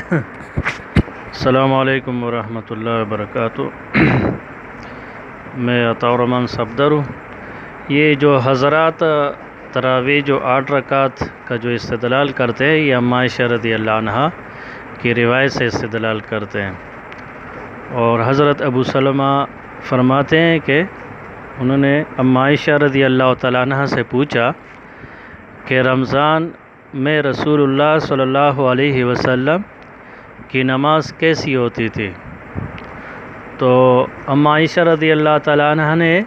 السلام علیکم ورحمۃ اللہ وبرکاتہ۔ میں عطاء الرحمن صفدر ہوں۔ یہ جو حضرات تراویح جو 8 رکعت کا جو استدلال کرتے ہیں، یہ اماں عائشہ رضی اللہ عنہا کی روایت سے استدلال کرتے ہیں، اور حضرت ابو سلمہ فرماتے ہیں کہ انہوں نے اماں عائشہ رضی اللہ تعالیٰ عنہ سے پوچھا کہ رمضان میں رسول اللہ صلی اللہ علیہ وسلم کی نماز کیسی ہوتی تھی؟ تو اماں عائشہ رضی اللہ تعالیٰ عنہ نے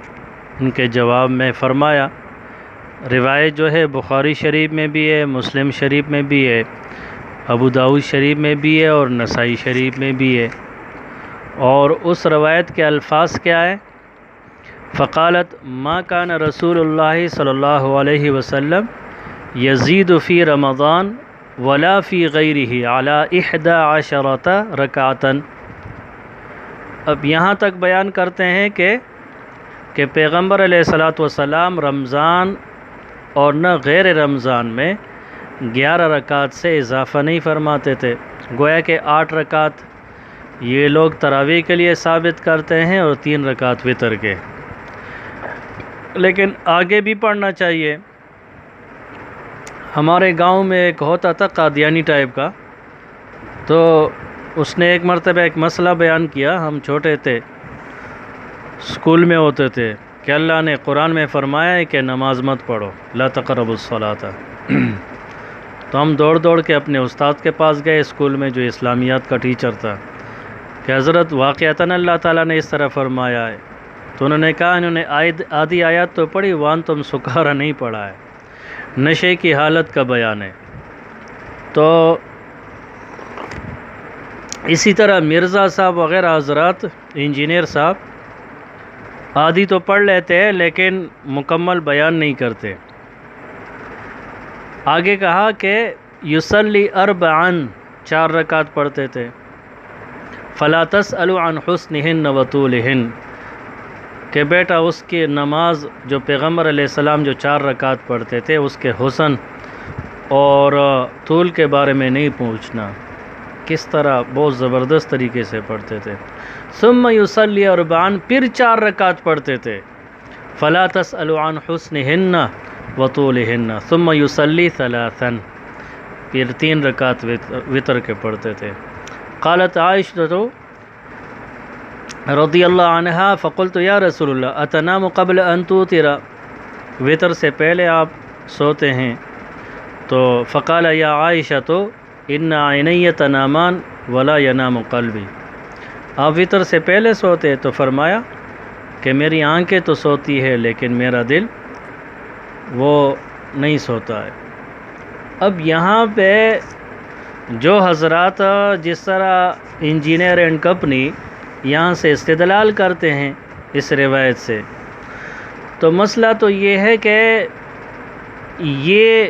ان کے جواب میں فرمایا، روایت جو ہے بخاری شریف میں بھی ہے، مسلم شریف میں بھی ہے، ابو داؤد شریف میں بھی ہے اور نسائی شریف میں بھی ہے، اور اس روایت کے الفاظ کیا ہے؟ فقالت ما کان رسول اللہ صلی اللہ علیہ وسلم یزید فی رمضان ولا فی غیرہ علی 11 رکعتا۔ اب یہاں تک بیان کرتے ہیں کہ پیغمبر علیہ الصلاۃ والسلام رمضان اور نہ غیر رمضان میں 11 رکعت سے اضافہ نہیں فرماتے تھے، گویا کہ 8 رکعت یہ لوگ تراویح کے لیے ثابت کرتے ہیں اور 3 رکعت وتر کے، لیکن آگے بھی پڑھنا چاہیے۔ ہمارے گاؤں میں ایک ہوتا تھا قادیانی ٹائپ کا، تو اس نے ایک مرتبہ ایک مسئلہ بیان کیا۔ ہم چھوٹے تھے، اسکول میں ہوتے تھے، کہ اللہ نے قرآن میں فرمایا ہے کہ نماز مت پڑھو، لا تقربوا الصلاۃ۔ تو ہم دوڑ دوڑ کے اپنے استاد کے پاس گئے اسکول میں، جو اسلامیات کا ٹیچر تھا، کہ حضرت واقعتاً اللہ تعالیٰ نے اس طرح فرمایا ہے۔ تو انہوں نے کہا، انہوں نے آدھی آیات تو پڑھی، وانتم سکارا نہیں پڑھا ہے، نشے کی حالت کا بیان ہے۔ تو اسی طرح مرزا صاحب وغیرہ حضرات، انجینئر صاحب، آدھی تو پڑھ لیتے ہیں لیکن مکمل بیان نہیں کرتے۔ آگے کہا کہ یصلی 4 4 رکعت پڑھتے تھے، فلا تسألوا عن حسنہن وطولہن، کہ بیٹا اس کی نماز جو پیغمبر علیہ السلام جو 4 رکعت پڑھتے تھے اس کے حسن اور طول کے بارے میں نہیں پوچھنا، کس طرح بہت زبردست طریقے سے پڑھتے تھے۔ ثم یصلی 4، پھر 4 رکعت پڑھتے تھے، فلا تسألوا عن حسنہن وطولہن، ثم یصلی 3، پھر 3 رکعت وتر کے پڑھتے تھے۔ قالت عائشہ رضی اللہ عنہا فقلت یا رسول اللہ اتنام قبل ان توتر، وتر سے پہلے آپ سوتے ہیں؟ تو فقال یا عائشہ تو ان عینی تنامان ولا ینام قلبی، آپ وتر سے پہلے سوتے؟ تو فرمایا کہ میری آنکھیں تو سوتی ہے لیکن میرا دل وہ نہیں سوتا ہے۔ اب یہاں پہ جو حضرات جس طرح انجینئر اینڈ کمپنی یہاں سے استدلال کرتے ہیں اس روایت سے، تو مسئلہ تو یہ ہے کہ یہ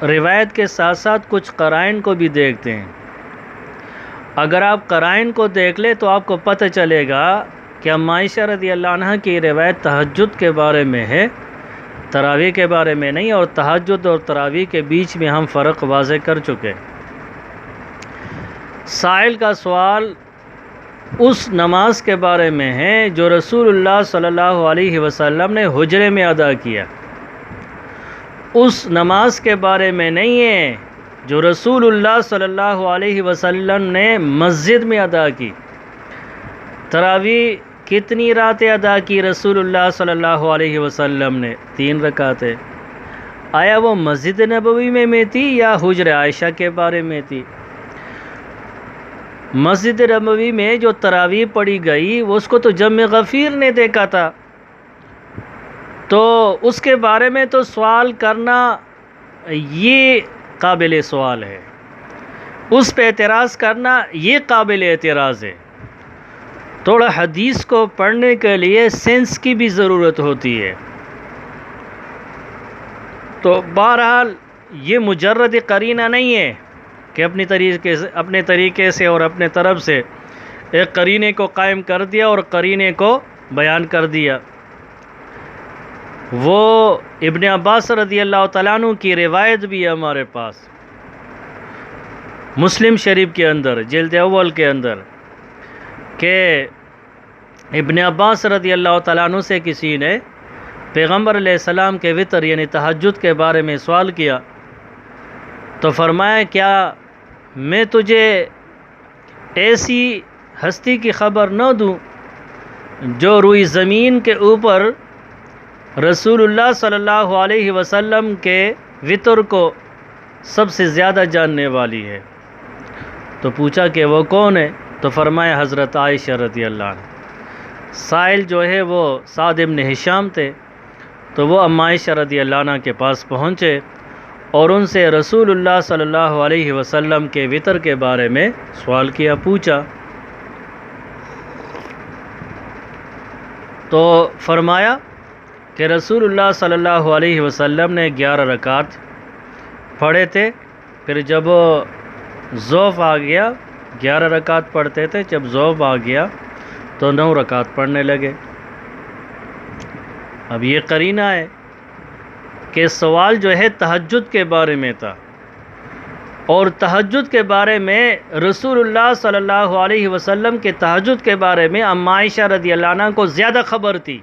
روایت کے ساتھ ساتھ کچھ قرائن کو بھی دیکھتے ہیں۔ اگر آپ قرائن کو دیکھ لیں تو آپ کو پتہ چلے گا کہ اماں عائشہ رضی اللہ عنہ کی روایت تہجد کے بارے میں ہے، تراویح کے بارے میں نہیں، اور تہجد اور تراویح کے بیچ میں ہم فرق واضح کر چکے۔ سائل کا سوال اس نماز کے بارے میں ہے جو رسول اللہ صلی اللہ علیہ وسلم نے حجرے میں ادا کیا، اس نماز کے بارے میں نہیں ہے جو رسول اللہ صلی اللہ علیہ وسلم نے مسجد میں ادا کی۔ تراویح کتنی راتیں ادا کی رسول اللہ صلی اللہ علیہ وسلم نے؟ 3 رکعتیں۔ آیا وہ مسجد نبوی میں تھی یا حجر عائشہ کے بارے میں تھی؟ مسجد نبوی میں جو تراویح پڑھی گئی اس کو تو جم غفیر نے دیکھا تھا، تو اس کے بارے میں تو سوال کرنا یہ قابل سوال ہے، اس پہ اعتراض کرنا یہ قابل اعتراض ہے۔ تھوڑا حدیث کو پڑھنے کے لیے سینس کی بھی ضرورت ہوتی ہے۔ تو بہرحال یہ مجرد قرینہ نہیں ہے کہ اپنے طریقے سے اور اپنے طرف سے ایک قرینے کو قائم کر دیا اور قرینے کو بیان کر دیا۔ وہ ابن عباس رضی اللہ تعالیٰ عنہ کی روایت بھی ہے ہمارے پاس، مسلم شریف کے اندر جلد اول کے اندر کہ ابن عباس رضی اللہ تعالیٰ عنہ سے کسی نے پیغمبر علیہ السلام کے وطر یعنی تہجد کے بارے میں سوال کیا تو فرمایا کیا میں تجھے ایسی ہستی کی خبر نہ دوں جو روئی زمین کے اوپر رسول اللہ صلی اللہ علیہ وسلم کے وطر کو سب سے زیادہ جاننے والی ہے؟ تو پوچھا کہ وہ کون ہے؟ تو فرمایا حضرت عائشہ رضی اللہ عنہ۔ سائل جو ہے وہ سعد بن ہشام تھے، تو وہ ام عائشہ رضی اللہ عنہ کے پاس پہنچے اور ان سے رسول اللہ صلی اللہ علیہ وسلم کے وطر کے بارے میں سوال کیا، پوچھا۔ تو فرمایا کہ رسول اللہ صلی اللہ علیہ وسلم نے 11 رکعت پڑھے تھے، پھر جب ضعف آ گیا 11 رکعت پڑھتے تھے، جب ضعف آ گیا تو 9 رکعت پڑھنے لگے۔ اب یہ قرینہ ہے کہ سوال جو ہے تہجد کے بارے میں تھا، اور تہجد کے بارے میں رسول اللہ صلی اللہ علیہ وسلم کے تہجد کے بارے میں ام عائشہ رضی اللہ عنہ کو زیادہ خبر تھی،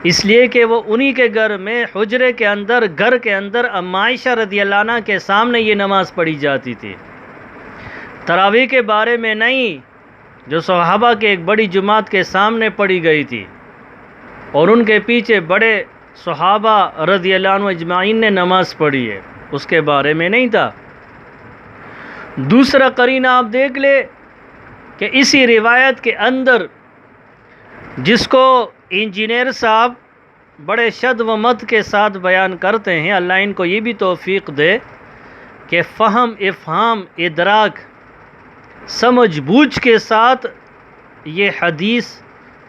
اس لیے کہ وہ انہی کے گھر میں حجرے کے اندر گھر کے اندر ام عائشہ رضی اللہ عنہ کے سامنے یہ نماز پڑھی جاتی تھی۔ تراویح کے بارے میں نہیں، جو صحابہ کے ایک بڑی جماعت کے سامنے پڑھی گئی تھی اور ان کے پیچھے بڑے صحابہ رضی اللہ عنہ اجمعین نے نماز پڑھی ہے، اس کے بارے میں نہیں تھا۔ دوسرا قرینہ آپ دیکھ لے کہ اسی روایت کے اندر جس کو انجینئر صاحب بڑے شد و مد کے ساتھ بیان کرتے ہیں، اللہ ان کو یہ بھی توفیق دے کہ فہم، افہام، ادراک، سمجھ بوجھ کے ساتھ یہ حدیث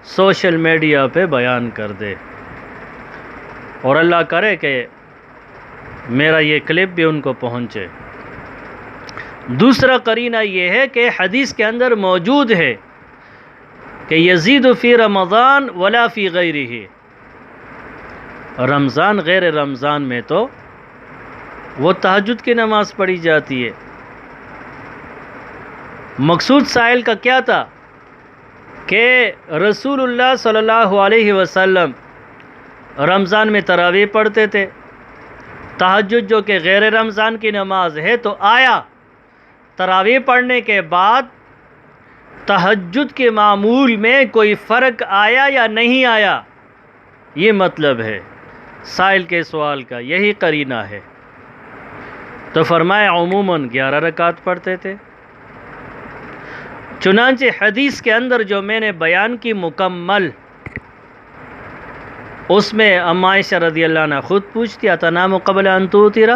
سوشل میڈیا پہ بیان کر دے، اور اللہ کرے کہ میرا یہ کلپ بھی ان کو پہنچے۔ دوسرا قرینہ یہ ہے کہ حدیث کے اندر موجود ہے کہ یزید فی رمضان ولا فی غیرہ، رمضان غیر رمضان میں تو وہ تہجد کی نماز پڑھی جاتی ہے۔ مقصود سائل کا کیا تھا کہ رسول اللہ صلی اللہ علیہ وسلم رمضان میں تراویح پڑھتے تھے، تہجد جو کہ غیر رمضان کی نماز ہے، تو آیا تراویح پڑھنے کے بعد تہجد کے معمول میں کوئی فرق آیا یا نہیں آیا؟ یہ مطلب ہے سائل کے سوال کا، یہی قرینہ ہے۔ تو فرمایا عموماً 11 رکعت پڑھتے تھے۔ چنانچہ حدیث کے اندر جو میں نے بیان کی مکمل، اس میں ام عائشہ رضی اللہ عنہ خود پوچھتی اتنام قبل ان توتر،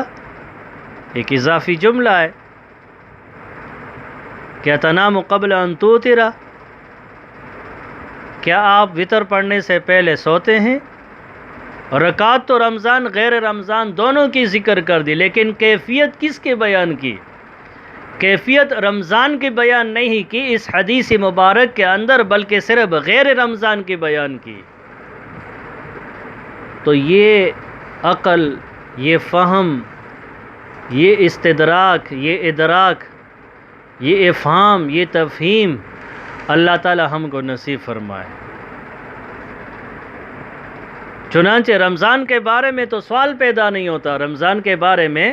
ایک اضافی جملہ ہے کہ اتنام قبل ان توتر، کیا آپ وطر پڑھنے سے پہلے سوتے ہیں؟ رکعت تو رمضان غیر رمضان دونوں کی ذکر کر دی، لیکن کیفیت کس کے بیان کی؟ کیفیت رمضان کی بیان نہیں کی اس حدیث مبارک کے اندر، بلکہ صرف غیر رمضان کی بیان کی۔ تو یہ عقل، یہ فہم، یہ استدراک، یہ ادراک، یہ افہام، یہ تفہیم اللہ تعالی ہم کو نصیب فرمائے۔ چنانچہ رمضان کے بارے میں تو سوال پیدا نہیں ہوتا، رمضان کے بارے میں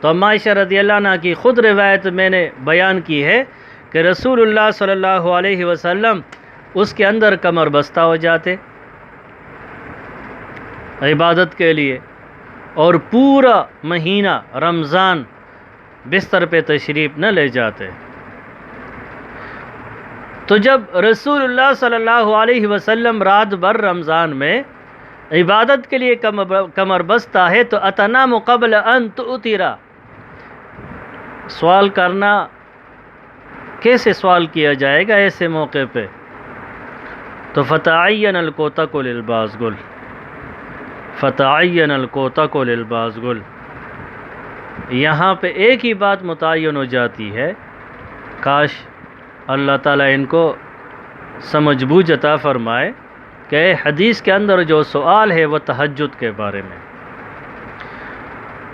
تو ام عائشہ رضی اللہ عنہ کی خود روایت میں نے بیان کی ہے کہ رسول اللہ صلی اللہ علیہ وسلم اس کے اندر کمر بستہ ہو جاتے عبادت کے لیے، اور پورا مہینہ رمضان بستر پہ تشریف نہ لے جاتے۔ تو جب رسول اللہ صلی اللہ علیہ وسلم رات بھر رمضان میں عبادت کے لیے کمر بستہ ہے، تو اتنام قبل ان تؤتر، سوال کرنا کیسے سوال کیا جائے گا ایسے موقع پہ؟ تو فتعین الکوتک للبازغل، فتعین الکوتک للبازغل، یہاں پہ ایک ہی بات متعین ہو جاتی ہے، کاش اللہ تعالیٰ ان کو سمجھ بوجھ عطا فرمائے کہ حدیث کے اندر جو سوال ہے وہ تہجد کے بارے میں،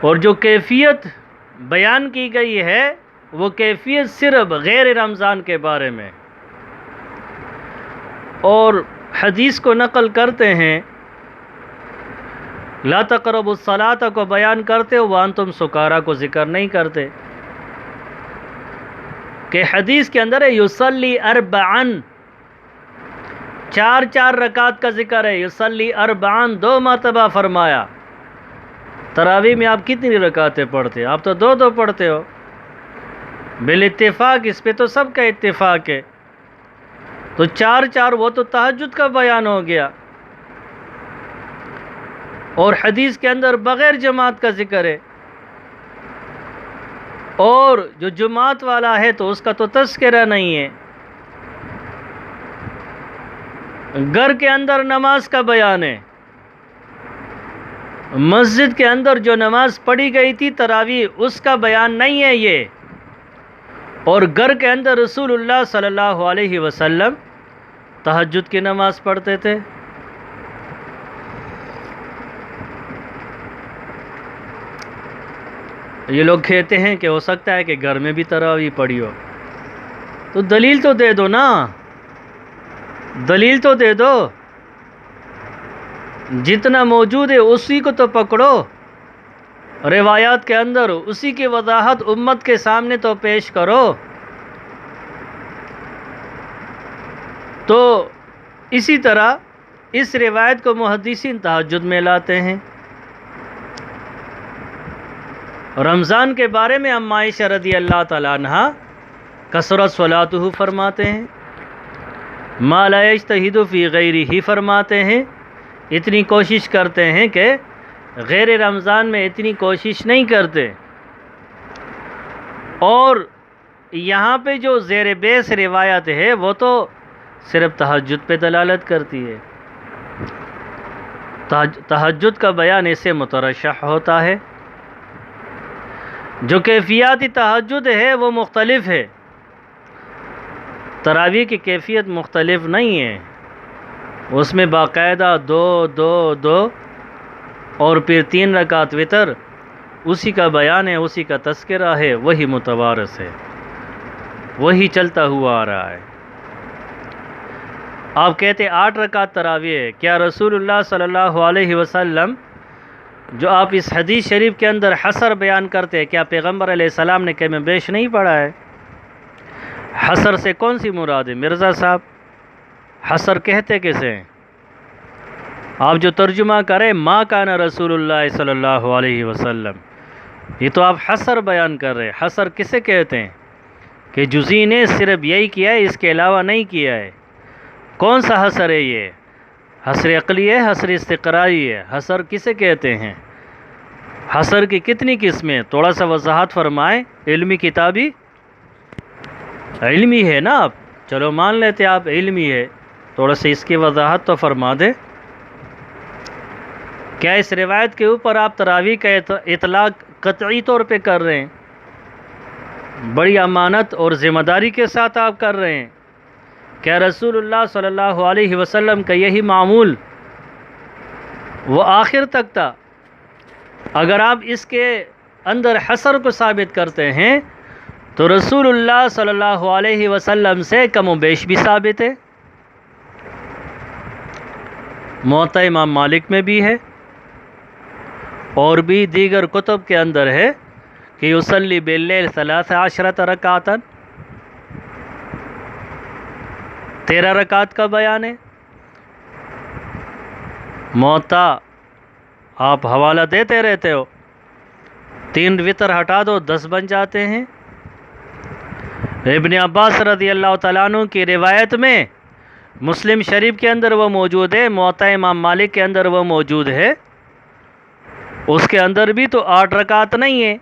اور جو کیفیت بیان کی گئی ہے وہ کیفیت صرف غیر رمضان کے بارے میں، اور حدیث کو نقل کرتے ہیں، لا تقربوا الصلاۃ کو بیان کرتے وانتم سکارا کو ذکر نہیں کرتے، کہ حدیث کے اندر ہے یصلی اربعن، 4 رکعت کا ذکر ہے، یصلی اربعن 2 مرتبہ فرمایا۔ تراویح میں آپ کتنی رکعتیں پڑھتے ہیں؟ آپ تو 2 پڑھتے ہو بالاتفاق، اس پہ تو سب کا اتفاق ہے، تو 4 وہ تو تہجد کا بیان ہو گیا، اور حدیث کے اندر بغیر جماعت کا ذکر ہے، اور جو جماعت والا ہے تو اس کا تو تذکرہ نہیں ہے۔ گھر کے اندر نماز کا بیان ہے، مسجد کے اندر جو نماز پڑھی گئی تھی تراویح اس کا بیان نہیں ہے یہ، اور گھر کے اندر رسول اللہ صلی اللہ علیہ وسلم تہجد کی نماز پڑھتے تھے۔ یہ لوگ کہتے ہیں کہ ہو سکتا ہے کہ گھر میں بھی تراویح پڑھی ہو، تو دلیل تو دے دو نا، دلیل تو دے دو، جتنا موجود ہے اسی کو تو پکڑو، روایات کے اندر اسی کی وضاحت امت کے سامنے تو پیش کرو۔ تو اسی طرح اس روایت کو محدثین تہجد میں لاتے ہیں۔ رمضان کے بارے میں ام عائشہ رضی اللہ تعالیٰ عنہ کثرت صلاتہ فرماتے ہیں، ما لا یجتہد فی غیرہ فرماتے ہیں، اتنی کوشش کرتے ہیں کہ غیر رمضان میں اتنی کوشش نہیں کرتے، اور یہاں پہ جو زیر بیس روایت ہے وہ تو صرف تہجد پہ دلالت کرتی ہے، تہجد کا بیان اس سے مترشح ہوتا ہے، جو کیفیات تہجد ہے وہ مختلف ہے، تراویح کی کیفیت مختلف نہیں ہے، اس میں باقاعدہ 2 اور پھر 3 رکعت وتر، اسی کا بیان ہے، اسی کا تذکرہ ہے، وہی متوارث ہے، وہی چلتا ہوا آ رہا ہے۔ آپ کہتے 8 رکعت تراویح ہے، کیا رسول اللہ صلی اللہ علیہ وسلم جو آپ اس حدیث شریف کے اندر حصر بیان کرتے ہیں، کیا پیغمبر علیہ السلام نے کم بیش نہیں پڑھا ہے؟ حصر سے کون سی مراد ہے مرزا صاحب؟ حصر کہتے کسے ہیں؟ آپ جو ترجمہ کریں ما کان رسول اللہ صلی اللہ علیہ وسلم، یہ تو آپ حصر بیان کر رہے ہیں۔ حصر کسے کہتے ہیں؟ کہ جزئی نے صرف یہی کیا ہے، اس کے علاوہ نہیں کیا ہے۔ کون سا حصر ہے یہ؟ حصر عقلی ہے، حصر استقرائی ہے؟ حصر کسے کہتے ہیں؟ حصر کی کتنی قسمیں؟ تھوڑا سا وضاحت فرمائیں، علمی کتابی علمی ہے نا، آپ چلو مان لیتے آپ علمی ہے، تھوڑا سا اس کی وضاحت تو فرما دیں۔ کیا اس روایت کے اوپر آپ تراویح کا اطلاق قطعی طور پہ کر رہے ہیں؟ بڑی امانت اور ذمہ داری کے ساتھ آپ کر رہے ہیں؟ کیا رسول اللہ صلی اللہ علیہ وسلم کا یہی معمول وہ آخر تک تھا؟ اگر آپ اس کے اندر حصر کو ثابت کرتے ہیں تو رسول اللہ صلی اللہ علیہ وسلم سے کم و بیش بھی ثابت ہے، موطا امام مالک میں بھی ہے، اور بھی دیگر کتب کے اندر ہے کہ یصلی باللیل 13 رکعتا، 13 رکعت کا بیان ہے۔ موطا آپ حوالہ دیتے رہتے ہو، 3 وتر ہٹا دو 10 بن جاتے ہیں۔ ابن عباس رضی اللہ تعالیٰ عنہ کی روایت میں مسلم شریف کے اندر وہ موجود ہے، موطا امام مالک کے اندر وہ موجود ہے، اس کے اندر بھی تو 8 رکعت نہیں ہے،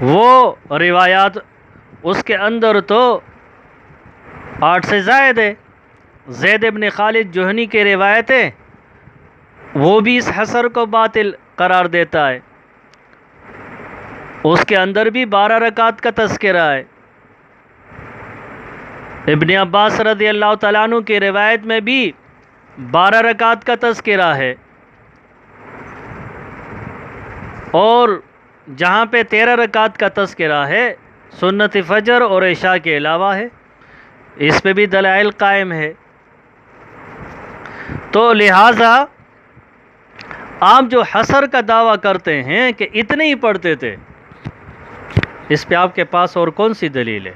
وہ روایات اس کے اندر تو 8 سے زائد ہے۔ زید ابن خالد جوہنی کی روایتیں وہ بھی اس حصر کو باطل قرار دیتا ہے، اس کے اندر بھی 12 رکعت کا تذکرہ ہے۔ ابن عباس رضی اللہ تعالیٰ عنہ کی روایت میں بھی 12 رکعت کا تذکرہ ہے، اور جہاں پہ 13 رکعت کا تذکرہ ہے سنت فجر اور عشاء کے علاوہ ہے، اس پہ بھی دلائل قائم ہے۔ تو لہٰذا آپ جو حصر کا دعویٰ کرتے ہیں کہ اتنے ہی پڑھتے تھے، اس پہ آپ کے پاس اور کون سی دلیل ہے؟